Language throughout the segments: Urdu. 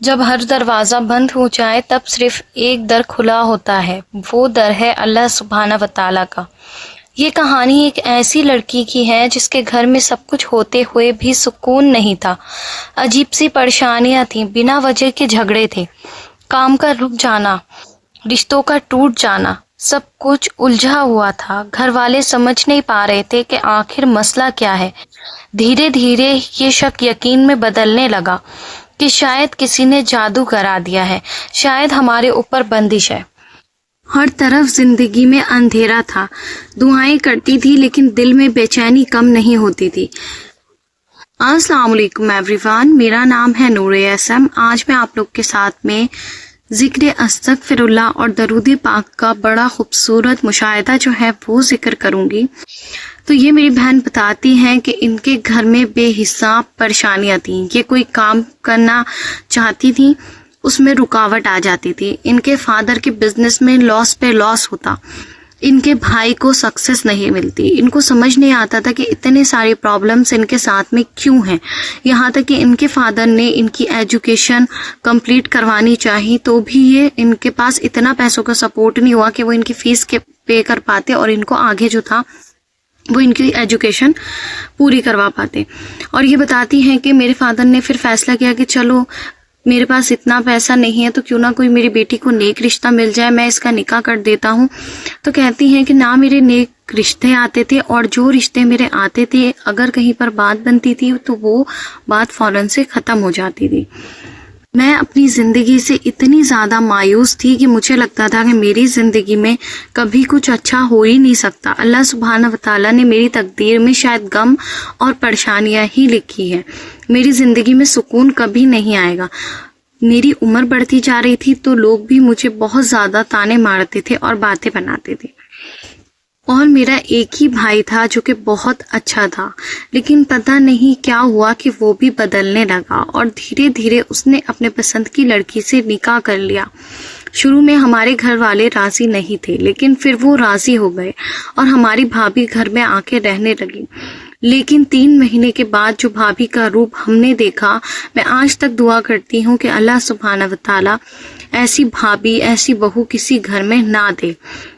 جب ہر دروازہ بند ہو جائے تب صرف ایک در کھلا ہوتا ہے، وہ در ہے اللہ سبحانہ و تعالیٰ کا۔ یہ کہانی ایک ایسی لڑکی کی ہے جس کے گھر میں سب کچھ ہوتے ہوئے بھی سکون نہیں تھا۔ عجیب سی پریشانیاں تھیں، بنا وجہ کے جھگڑے تھے، کام کا رک جانا، رشتوں کا ٹوٹ جانا، سب کچھ الجھا ہوا تھا۔ گھر والے سمجھ نہیں پا رہے تھے کہ آخر مسئلہ کیا ہے۔ دھیرے دھیرے یہ شک یقین میں بدلنے لگا کہ شاید کسی نے جادو کرا دیا ہے، شاید ہمارے اوپر بندش ہے۔ ہر طرف زندگی میں اندھیرا تھا، دعائیں کرتی تھی لیکن دل میں بے چینی کم نہیں ہوتی تھی۔ السلام علیکم ایوری ون، میرا نام ہے نور اسم۔ آج میں آپ لوگ کے ساتھ میں ذکر استغفر اللہ اور درود پاک کا بڑا خوبصورت مشاہدہ جو ہے وہ ذکر کروں گی۔ تو یہ میری بہن بتاتی ہیں کہ ان کے گھر میں بے حساب پریشانیاں تھیں، یہ کوئی کام کرنا چاہتی تھیں اس میں رکاوٹ آ جاتی تھی، ان کے فادر کے بزنس میں لاس پہ لاس ہوتا، ان کے بھائی کو سکسیس نہیں ملتی، ان کو سمجھ نہیں آتا تھا کہ اتنے سارے پرابلمس ان کے ساتھ میں کیوں ہیں۔ یہاں تک کہ ان کے فادر نے ان کی ایجوکیشن کمپلیٹ کروانی چاہی تو بھی یہ ان کے پاس اتنا پیسوں کا سپورٹ نہیں ہوا کہ وہ ان کی فیس کے پے کر پاتے اور ان کو آگے جو تھا وہ ان کی ایجوکیشن پوری کروا پاتے۔ اور یہ بتاتی ہیں کہ میرے فادر نے پھر فیصلہ کیا کہ چلو میرے پاس اتنا پیسہ نہیں ہے تو کیوں نہ کوئی میری بیٹی کو نیک رشتہ مل جائے، میں اس کا نکاح کر دیتا ہوں۔ تو کہتی ہیں کہ نہ میرے نیک رشتے آتے تھے، اور جو رشتے میرے آتے تھے اگر کہیں پر بات بنتی تھی تو وہ بات فوراً سے ختم ہو جاتی تھی۔ میں اپنی زندگی سے اتنی زیادہ مایوس تھی کہ مجھے لگتا تھا کہ میری زندگی میں کبھی کچھ اچھا ہو ہی نہیں سکتا۔ اللہ سبحانہ و تعالیٰ نے میری تقدیر میں شاید غم اور پریشانیاں ہی لکھی ہے، میری زندگی میں سکون کبھی نہیں آئے گا۔ میری عمر بڑھتی جا رہی تھی تو لوگ بھی مجھے بہت زیادہ تانے مارتے تھے اور باتیں بناتے تھے، اور میرا ایک ہی بھائی تھا جو کہ بہت اچھا تھا، لیکن پتہ نہیں کیا ہوا کہ وہ بھی بدلنے لگا اور دھیرے دھیرے اس نے اپنے پسند کی لڑکی سے نکاح کر لیا۔ شروع میں ہمارے گھر والے راضی نہیں تھے لیکن پھر وہ راضی ہو گئے اور ہماری بھابھی گھر میں آ کے رہنے لگی۔ لیکن 3 مہینے کے بعد جو بھابھی کا روپ ہم نے دیکھا، میں آج تک دعا کرتی ہوں کہ اللہ سبحانہ و تعالیٰ ایسی بھابھی ایسی بہو کسی گھر میں نہ دے۔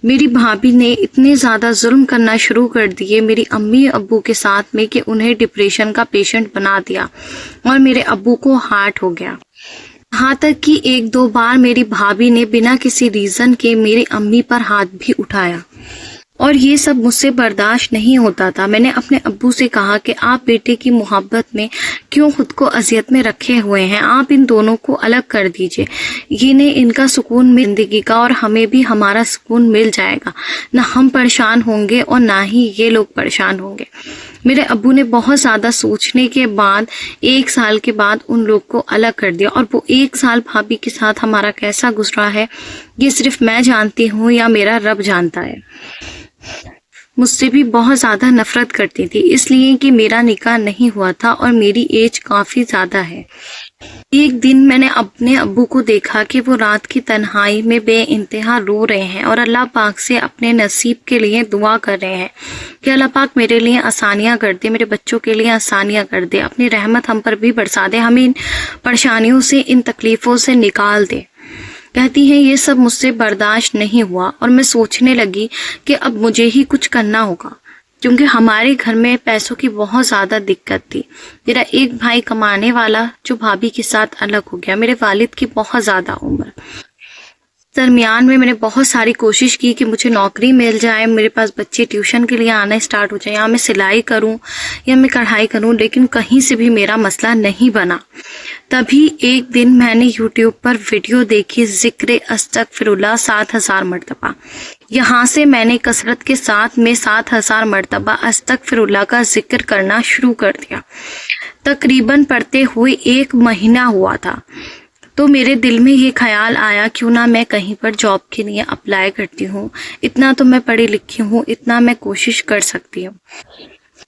میری بھابھی نے اتنے زیادہ ظلم کرنا شروع کر دیے میری امی ابو کے ساتھ میں کہ انہیں ڈپریشن کا پیشنٹ بنا دیا اور میرے ابو کو ہارٹ ہو گیا۔ یہاں تک کہ 1-2 بار میری بھابھی نے بنا کسی ریزن کے میری امی پر ہاتھ بھی اٹھایا، اور یہ سب مجھ سے برداشت نہیں ہوتا تھا۔ میں نے اپنے ابو سے کہا کہ آپ بیٹے کی محبت میں کیوں خود کو اذیت میں رکھے ہوئے ہیں، آپ ان دونوں کو الگ کر دیجئے، یہ نے ان کا سکون زندگی کا اور ہمیں بھی ہمارا سکون مل جائے گا، نہ ہم پریشان ہوں گے اور نہ ہی یہ لوگ پریشان ہوں گے۔ میرے ابو نے بہت زیادہ سوچنے کے بعد 1 سال کے بعد ان لوگ کو الگ کر دیا، اور وہ 1 سال بھابھی کے ساتھ ہمارا کیسا گزرا ہے یہ صرف میں جانتی ہوں یا میرا رب جانتا ہے۔ مجھ سے بھی بہت زیادہ نفرت کرتی تھی اس لیے کہ میرا نکاح نہیں ہوا تھا اور میری ایج کافی زیادہ ہے۔ ایک دن میں نے اپنے ابو کو دیکھا کہ وہ رات کی تنہائی میں بے انتہا رو رہے ہیں اور اللہ پاک سے اپنے نصیب کے لیے دعا کر رہے ہیں کہ اللہ پاک میرے لیے آسانیاں کر دے، میرے بچوں کے لیے آسانیاں کر دے، اپنی رحمت ہم پر بھی برسا دے، ہمیں ان پریشانیوں سے ان تکلیفوں سے نکال دے۔ کہتی ہیں یہ سب مجھ سے برداشت نہیں ہوا اور میں سوچنے لگی کہ اب مجھے ہی کچھ کرنا ہوگا، کیونکہ ہمارے گھر میں پیسوں کی بہت زیادہ دقت تھی۔ میرا ایک بھائی کمانے والا جو بھابھی کے ساتھ الگ ہو گیا، میرے والد کی بہت زیادہ عمر۔ درمیان میں نے بہت ساری کوشش کی کہ مجھے نوکری مل جائے، میرے پاس بچے ٹیوشن کے لیے آنا اسٹارٹ ہو جائیں، یا میں سلائی کروں یا میں کڑھائی کروں، لیکن کہیں سے بھی میرا مسئلہ نہیں بنا۔ تبھی ایک دن میں نے یوٹیوب پر ویڈیو دیکھی ذکر استغفر اللہ 7000 مرتبہ۔ یہاں سے میں نے کثرت کے ساتھ میں 7000 مرتبہ استغفر اللہ کا ذکر کرنا شروع کر دیا۔ تقریباً پڑھتے ہوئے 1 مہینہ ہوا تھا تو میرے دل میں یہ خیال آیا کیوں نہ میں کہیں پر جاب کے لیے اپلائی کرتی ہوں، اتنا تو میں پڑھی لکھی ہوں، اتنا میں کوشش کر سکتی ہوں۔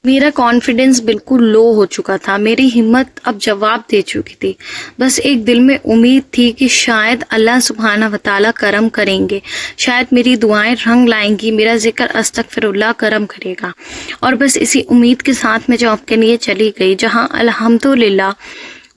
میرا کانفیڈنس بالکل لو ہو چکا تھا، میری ہمت اب جواب دے چکی تھی، بس ایک دل میں امید تھی کہ شاید اللہ سبحانہ و تعالیٰ کرم کریں گے، شاید میری دعائیں رنگ لائیں گی، میرا ذکر استغفر اللہ کرم کرے گا، اور بس اسی امید کے ساتھ میں جاب کے لیے چلی گئی، جہاں الحمدللہ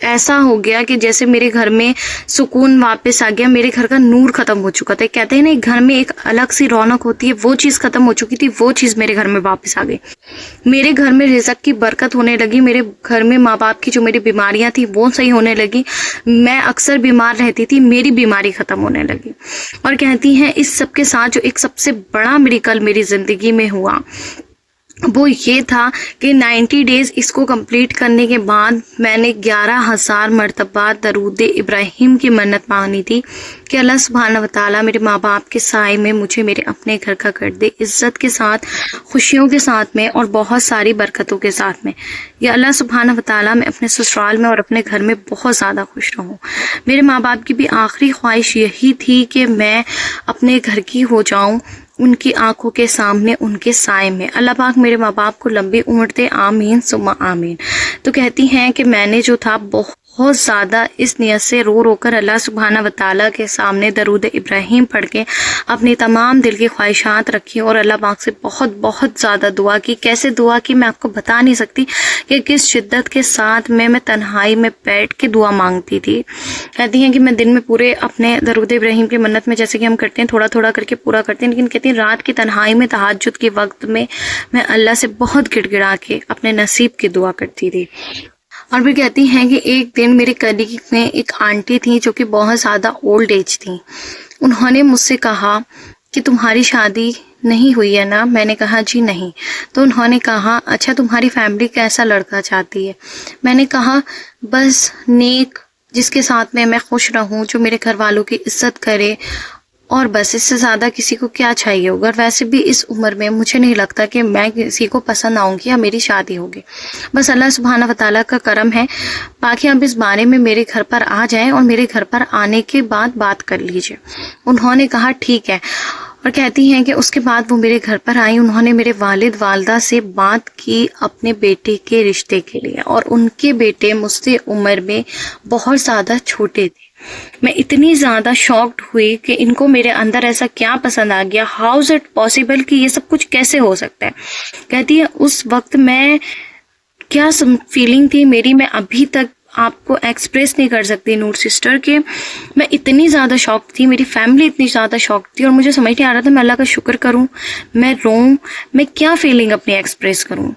ایسا ہو گیا کہ جیسے میرے گھر میں سکون واپس آ گیا، میرے گھر کا نور ختم ہو چکا تھا. کہتے ہیں نا ایک گھر میں ایک الگ سی رونق ہوتی ہے، وہ چیز ختم ہو چکی تھی، وہ چیز میرے گھر میں واپس آ گئی. میرے گھر میں رزق کی برکت ہونے لگی، میرے گھر میں ماں باپ کی جو میری بیماریاں تھیں وہ صحیح ہونے لگی. میں اکثر بیمار رہتی تھی، میری بیماری ختم ہونے لگی. اور کہتی ہیں اس سب کے ساتھ جو ایک سب سے بڑا میریکل میری زندگی میں ہوا وہ یہ تھا کہ 90 ڈیز اس کو کمپلیٹ کرنے کے بعد میں نے 11,000 مرتبہ درود ابراہیم کی منت مانگی تھی کہ اللہ سبحانہ وتعالیٰ میرے ماں باپ کے سائے میں مجھے میرے اپنے گھر کا کر دے، عزت کے ساتھ، خوشیوں کے ساتھ میں، اور بہت ساری برکتوں کے ساتھ میں. یا اللہ سبحانہ وتعالیٰ میں اپنے سسرال میں اور اپنے گھر میں بہت زیادہ خوش رہوں. میرے ماں باپ کی بھی آخری خواہش یہی تھی کہ میں اپنے گھر کی ہو جاؤں، ان کی آنکھوں کے سامنے، ان کے سائے میں. اللہ پاک میرے ماں باپ کو لمبی عمر دے، آمین ثم آمین. تو کہتی ہیں کہ میں نے جو تھا بہت زیادہ اس نیت سے رو رو کر اللہ سبحانہ وتعالیٰ کے سامنے درود ابراہیم پڑھ کے اپنی تمام دل کی خواہشات رکھی اور اللہ پاک سے بہت زیادہ دعا کی. کیسے دعا کی میں آپ کو بتا نہیں سکتی کہ کس شدت کے ساتھ میں تنہائی میں بیٹھ کے دعا مانگتی تھی. کہتی ہیں کہ میں دن میں پورے اپنے درود ابراہیم کی منت میں جیسے کہ ہم کرتے ہیں تھوڑا تھوڑا کر کے پورا کرتے ہیں، لیکن کہتی ہیں رات کی تنہائی میں تہجد کے وقت میں اللہ سے بہت گڑ گڑا کے اپنے نصیب کی دعا کرتی تھی. اور پھر کہتی ہیں کہ ایک دن میرے کلیگ میں ایک آنٹی تھی جو کہ بہت زیادہ اولڈ ایج تھی. انہوں نے مجھ سے کہا کہ تمہاری شادی نہیں ہوئی ہے نا؟ میں نے کہا جی نہیں. تو انہوں نے کہا اچھا تمہاری فیملی کیسا لڑکا چاہتی ہے؟ میں نے کہا بس نیک، جس کے ساتھ میں خوش رہوں، جو میرے گھر والوں کی عزت کرے، اور بس اس سے زیادہ کسی کو کیا چاہیے ہوگا. ویسے بھی اس عمر میں مجھے نہیں لگتا کہ میں کسی کو پسند آؤں گی یا میری شادی ہوگی. بس اللہ سبحانہ وتعالیٰ کا کرم ہے. باقی آپ اس بارے میں میرے گھر پر آ جائیں اور میرے گھر پر آنے کے بعد بات کر لیجئے. انہوں نے کہا ٹھیک ہے. اور کہتی ہیں کہ اس کے بعد وہ میرے گھر پر آئی. انہوں نے میرے والد والدہ سے بات کی اپنے بیٹے کے رشتے کے لیے، اور ان کے بیٹے مجھ سے عمر میں بہت زیادہ چھوٹے تھے. میں اتنی زیادہ شاکڈ ہوئی کہ ان کو میرے اندر ایسا کیا پسند آ گیا، ہاؤ از اٹ پاسبل کہ یہ سب کچھ کیسے ہو سکتا ہے. کہتی ہے اس وقت میں کیا فیلنگ تھی میری، میں ابھی تک آپ کو ایکسپریس نہیں کر سکتی نور سسٹر کہ میں اتنی زیادہ شاک تھی، میری فیملی اتنی زیادہ شاک تھی، اور مجھے سمجھ نہیں آ رہا تھا میں اللہ کا شکر کروں، میں روں، میں کیا فیلنگ اپنی ایکسپریس کروں.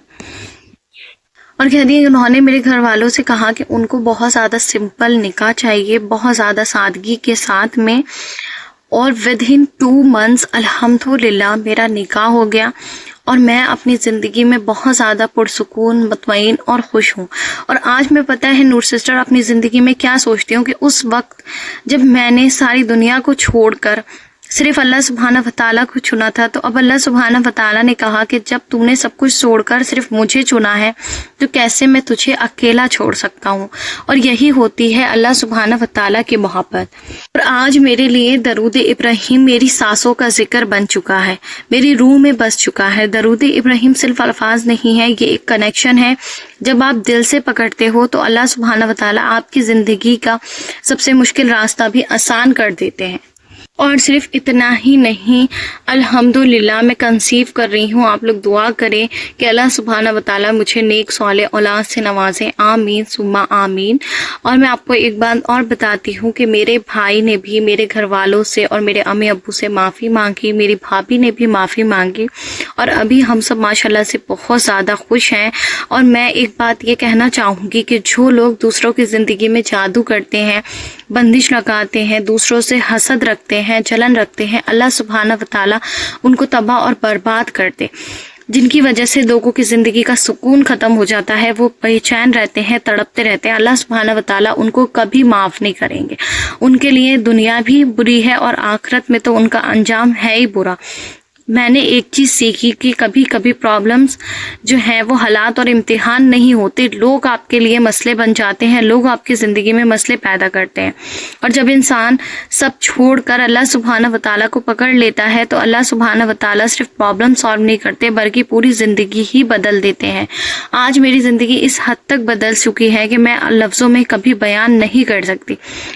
اور کہتی ہے کہ انہوں نے میرے گھر والوں سے کہا کہ ان کو بہت زیادہ سمپل نکاح چاہیے، بہت زیادہ سادگی کے ساتھ میں. اور ود ان 2 months الحمدللہ میرا نکاح ہو گیا، اور میں اپنی زندگی میں بہت زیادہ پرسکون، مطمئن اور خوش ہوں. اور آج میں پتہ ہے نور سسٹر اپنی زندگی میں کیا سوچتی ہوں کہ اس وقت جب میں نے ساری دنیا کو چھوڑ کر صرف اللہ سبحانہ وتعالیٰ کو چنا تھا، تو اب اللہ سبحانہ وتعالیٰ نے کہا کہ جب تو نے سب کچھ چھوڑ کر صرف مجھے چنا ہے تو کیسے میں تجھے اکیلا چھوڑ سکتا ہوں. اور یہی ہوتی ہے اللہ سبحانہ وتعالیٰ کی محبت. اور آج میرے لیے درود ابراہیم میری سانسوں کا ذکر بن چکا ہے، میری روح میں بس چکا ہے. درود ابراہیم صرف الفاظ نہیں ہے، یہ ایک کنیکشن ہے. جب آپ دل سے پکڑتے ہو تو اللہ سبحانہ وتعالیٰ آپ کی زندگی کا سب سے مشکل راستہ بھی آسان کر دیتے ہیں. اور صرف اتنا ہی نہیں، الحمدللہ میں کنسیو کر رہی ہوں. آپ لوگ دعا کریں کہ اللہ سبحانہ وتعالیٰ مجھے نیک صالح اولاد سے نوازیں، آمین ثم آمین. اور میں آپ کو ایک بات اور بتاتی ہوں کہ میرے بھائی نے بھی میرے گھر والوں سے اور میرے امی ابو سے معافی مانگی، میری بھابھی نے بھی معافی مانگی، اور ابھی ہم سب ماشاءاللہ سے بہت زیادہ خوش ہیں. اور میں ایک بات یہ کہنا چاہوں گی کہ جو لوگ دوسروں کی زندگی میں جادو کرتے ہیں، بندش لگاتے ہیں، دوسروں سے حسد رکھتے ہیں، جلن رکھتے ہیں، اللہ سبحانہ وتعالیٰ ان کو تباہ اور برباد کر دے. جن کی وجہ سے لوگوں کی زندگی کا سکون ختم ہو جاتا ہے، وہ بے چین رہتے ہیں، تڑپتے رہتے ہیں، اللہ سبحانہ وتعالیٰ ان کو کبھی معاف نہیں کریں گے. ان کے لیے دنیا بھی بری ہے اور آخرت میں تو ان کا انجام ہے ہی برا. میں نے ایک چیز سیکھی کہ کبھی کبھی پرابلمز جو ہیں وہ حالات اور امتحان نہیں ہوتے، لوگ آپ کے لیے مسئلے بن جاتے ہیں، لوگ آپ کی زندگی میں مسئلے پیدا کرتے ہیں. اور جب انسان سب چھوڑ کر اللہ سبحانہ وتعالیٰ کو پکڑ لیتا ہے تو اللہ سبحانہ وتعالیٰ صرف پرابلم سالو نہیں کرتے بلکہ پوری زندگی ہی بدل دیتے ہیں. آج میری زندگی اس حد تک بدل چکی ہے کہ میں لفظوں میں کبھی بیان نہیں کر سکتی،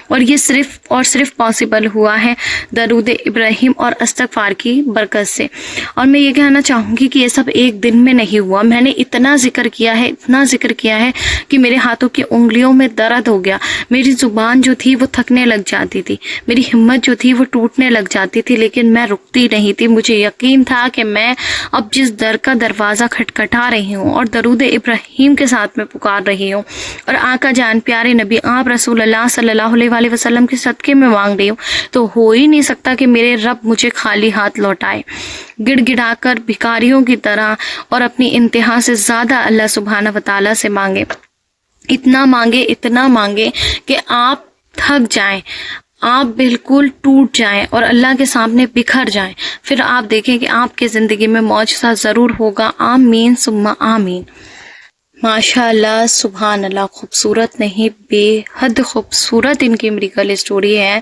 اور یہ صرف اور صرف پاسبل ہوا ہے درود ابراہیم اور استغفار کی برکت سے. سے. اور میں یہ کہنا چاہوں گی کہ یہ سب ایک دن میں نہیں ہوا. میں نے اتنا ذکر کیا ہے کہ میرے ہاتھوں کی انگلیوں میں درد ہو گیا. میری زبان جو تھی وہ تھکنے لگ جاتی تھی, میری ہمت جو تھی وہ ٹوٹنے لگ جاتی تھی, لیکن میں رکتی نہیں تھی. مجھے یقین تھا کہ میں اب جس در کا دروازہ کھٹکھٹا رہی ہوں اور درود ابراہیم کے ساتھ میں پکار رہی ہوں اور آقا جان پیارے نبی آپ رسول اللہ صلی اللہ علیہ وآلہ وسلم کے صدقے میں مانگ رہی ہوں, تو ہو ہی نہیں سکتا کہ میرے رب مجھے خالی ہاتھ لوٹائے. گڑ گڑا کر بھکاریوں کی طرح اور اپنی انتہا سے زیادہ اللہ سبحانہ وتعالیٰ سے مانگے, اتنا مانگے کہ آپ تھک جائیں, آپ بالکل ٹوٹ جائیں اور اللہ کے سامنے بکھر جائیں. پھر آپ دیکھیں کہ آپ کی زندگی میں معجزہ ضرور ہوگا. آمین ثم آمین. ماشاء اللہ, سبحان اللہ, خوبصورت نہیں بے حد خوبصورت ان کی میریکل اسٹوری ہے.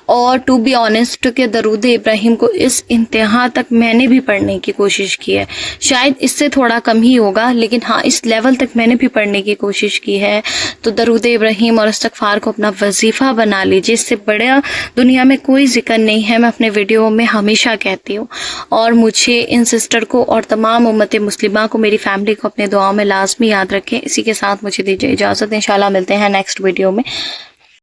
اور ٹو بی آنیسٹ کہ درود ابراہیم کو اس انتہا تک میں نے بھی پڑھنے کی کوشش کی ہے. شاید اس سے تھوڑا کم ہی ہوگا, لیکن ہاں اس لیول تک میں نے بھی پڑھنے کی کوشش کی ہے. تو درود ابراہیم اور استغفار کو اپنا وظیفہ بنا لیجیے, اس سے بڑا دنیا میں کوئی ذکر نہیں ہے. میں اپنے ویڈیو میں ہمیشہ کہتی ہوں, اور مجھے ان سسٹر کو اور تمام امت مسلمہ کو, میری فیملی کو اپنے دعاؤں میں لازمی یاد رکھیں. اسی کے ساتھ مجھے دیجیے اجازت, انشاءاللہ ملتے ہیں نیکسٹ ویڈیو میں.